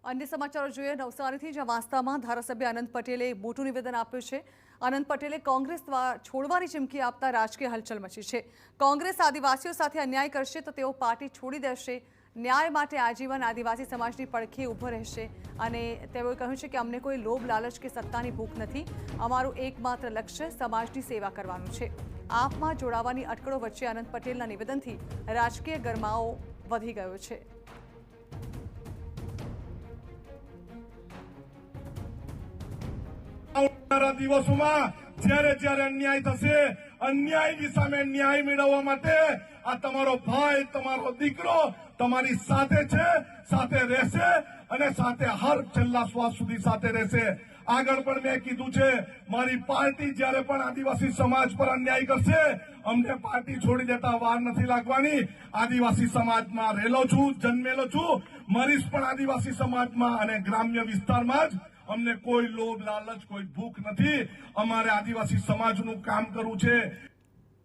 अन्य समाचारो જોઈએ નવસારીથી જ્યાં વાસ્તામાં ધારાસભ્ય આનંદ પટેલે મોટું નિવેદન આપ્યું છે। આનંદ પટેલે કોંગ્રેસ છોડવાની ચીમકી આપતા રાજકીય હલચલ મચી છે। કોંગ્રેસ આદિવાસીઓ સાથે અન્યાય કરશે તો તેઓ પાર્ટી છોડી દેશે। ન્યાય માટે આજીવન આદિવાસી સમાજની પડખે ઊભો રહેશે અને તેઓએ કહ્યું છે કે અમને કોઈ લોભ લાલચ કે સત્તાની ભૂખ નથી। અમારું એકમાત્ર લક્ષ્ય સમાજની સેવા કરવાનું છે। આપમાં જોડાવાની અટકળો વચ્ચે આનંદ પટેલના નિવેદનથી રાજકીય ગરમાવો વધી ગયો છે। દિવસોમાં જ્યારે જ્યારે અન્યાય થશે, અન્યાયની સામે ન્યાય મેળવવા માટે આ તમારો ભાઈ, તમારો દીકરો તમારી સાથે છે, સાથે રહેશે અને સાથે હર છેલ્લા શ્વાસ સુધી સાથે રહેશે। આગળ પણ મેં કીધું છે, મારી પાર્ટી જ્યારે પણ આદિવાસી સમાજ પર અન્યાય કરશે, અમને પાર્ટી છોડી દેતા વાર નથી લાગવાની। આદિવાસી સમાજમાં રહેલો છું, જન્મેલો છું, મરીશ પણ આદિવાસી સમાજમાં અને ગ્રામ્ય વિસ્તારમાં જ। અમને કોઈ લોભ લાલચ, કોઈ ભૂખ નથી। અમારે આદિવાસી સમાજનું કામ કરવું છે।